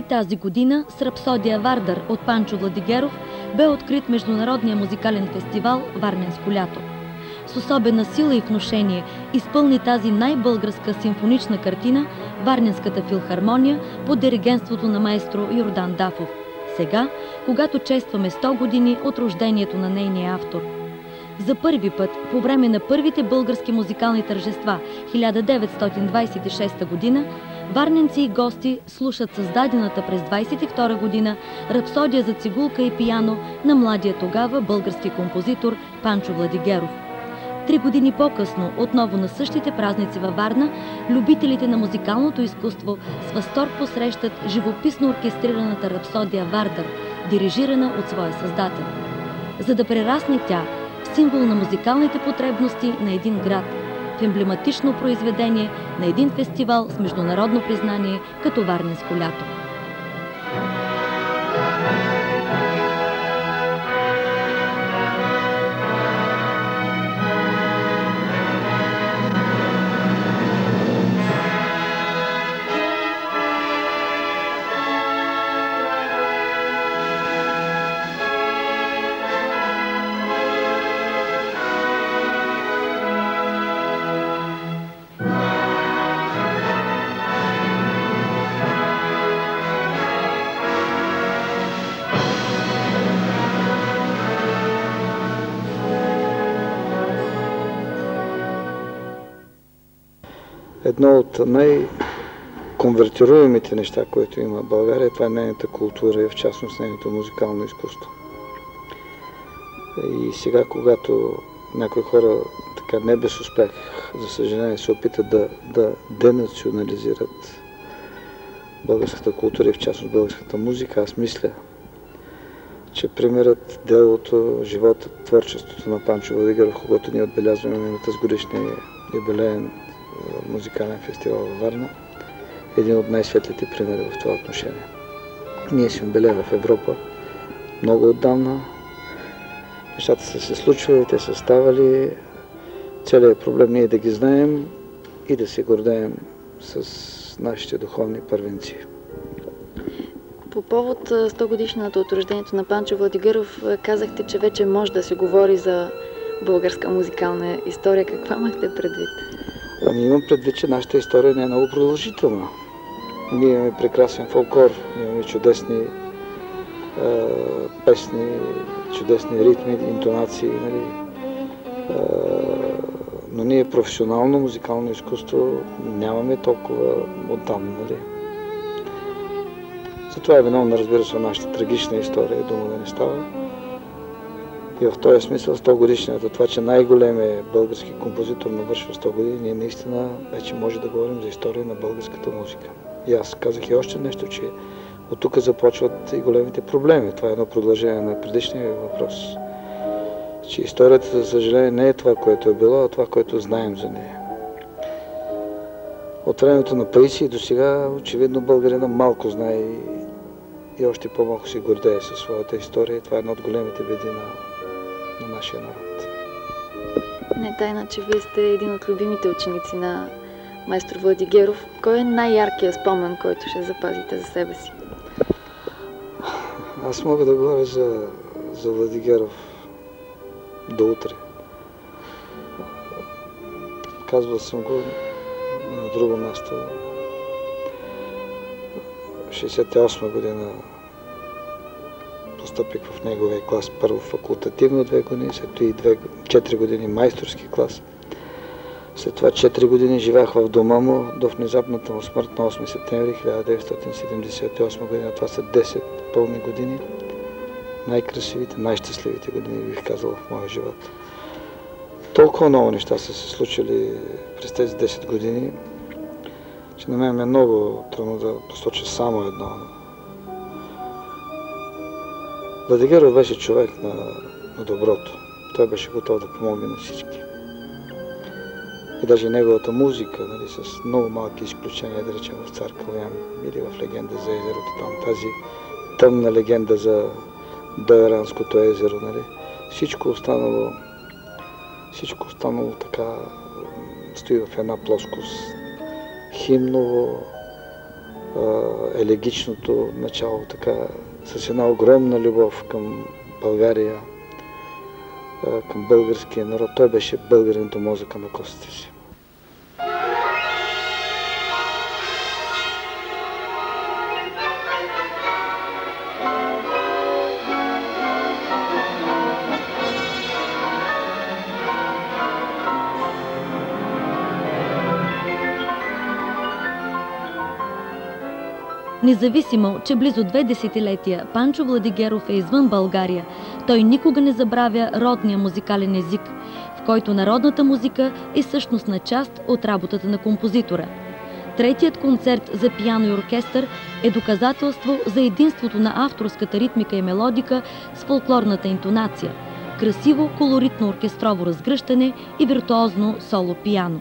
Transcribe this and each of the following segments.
И тази година с рапсодия Вардар от Панчо Владигеров бе открит Международния музикален фестивал Варненско лято. С особена сила и внушение изпълни тази най-българска симфонична картина Варненската филхармония под диригентството на маестро Йордан Дафов. Сега, когато честваме 100 години от рождението на нейния автор. За първи път, по време на първите български музикални тържества 1926 година, варненци и гости слушат създадената през 1922 година рапсодия за цигулка и пияно на младия тогава български композитор Панчо Владигеров. 3 години по-късно, отново на същите празници във Варна, любителите на музикалното изкуство с възторг посрещат живописно оркестрираната рапсодия Вардар, дирижирана от своя създател. За да прерасне тя в символ на музикалните потребности на един град, в емблематично произведение на един фестивал с международно признание като Варненско лято. Едно от най-конвертируемите неща, което има в България, това е нейната култура и в частност нейното музикално изкуство. И сега, когато някои хора така не без успех, за съжаление, се опитат да денационализират българската култура и в частност българската музика, аз мисля, че примерът, делото, живота, творчеството на Панчо Владигеров, когато ние отбелязваме миналата с годишния юбилеен музикален фестивал във Варна, е един от най-светлите примери в това отношение. Ние сме били в Европа много отдавна. Нещата са се случвали, те са ставали. Целият проблем ние да ги знаем и да се гордеем с нашите духовни първенци. По повод 100 годишната от рождението на Панчо Владигеров казахте, че вече може да се говори за българска музикална история. Каква имахте предвид? Ами имам предвид, че нашата история не е много продължителна. Ние имаме прекрасен фолклор, имаме чудесни песни, чудесни ритми, интонации, нали? Но ние професионално музикално изкуство нямаме толкова отдавна, нали? Затова е виновна, разбира се, нашата трагична история, дума да не става. И в този смисъл 100 годишната, това, че най-големият български композитор навършва 100 години, ние наистина вече може да говорим за история на българската музика. И аз казах и още нещо, че от тук започват и големите проблеми. Това е едно продължение на предишния въпрос. Че историята, за съжаление, не е това, което е било, а това, което знаем за нея. От времето на Паисий до сега, очевидно, българина малко знае и още по-малко се гордее със своята история. Това е една от големите беди на нашия народ. Не тайна, че вие сте един от любимите ученици на майстор Владигеров. Кой е най-яркият спомен, който ще запазите за себе си? Аз мога да говоря за Владигеров до утре. Казвал съм го на друго място. 68 година постъпих в неговия клас. Първо факултативно 2 години, след това и 4 години майсторски клас. След това 4 години живях в дома му до внезапната му смърт на 8 септември 1978 година. Това са 10 пълни години. Най-красивите, най-щастливите години, бих казал, в моя живот. Толкова много неща са се случили през тези 10 години, че на мен е много трудно да посоча само едно. Владигеров беше човек на доброто. Той беше готов да помогне на всички. И даже неговата музика, нали, с много малки изключения, да речем в Цар Калоян или в Легенда за езерото, там тази тъмна легенда за Доеранското езеро, нали. Всичко останало така стои в една плоскост. Химново, елегичното начало, така, с една огромна любов към България, към българския народ. Той беше българин до мозъка на костите си. Независимо, че близо 2 десетилетия Панчо Владигеров е извън България, той никога не забравя родния музикален език, в който народната музика е същностна част от работата на композитора. Третият концерт за пиано и оркестър е доказателство за единството на авторската ритмика и мелодика с фолклорната интонация, красиво, колоритно оркестрово разгръщане и виртуозно соло пиано.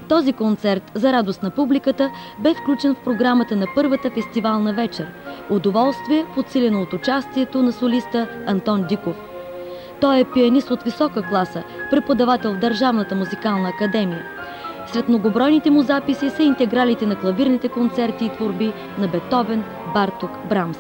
Този концерт за радост на публиката бе включен в програмата на първата фестивална вечер. Удоволствие, подсилено от участието на солиста Антон Диков. Той е пианист от висока класа, преподавател в Държавната музикална академия. Сред многобройните му записи са интегралите на клавирните концерти и творби на Бетовен, Барток, Брамс.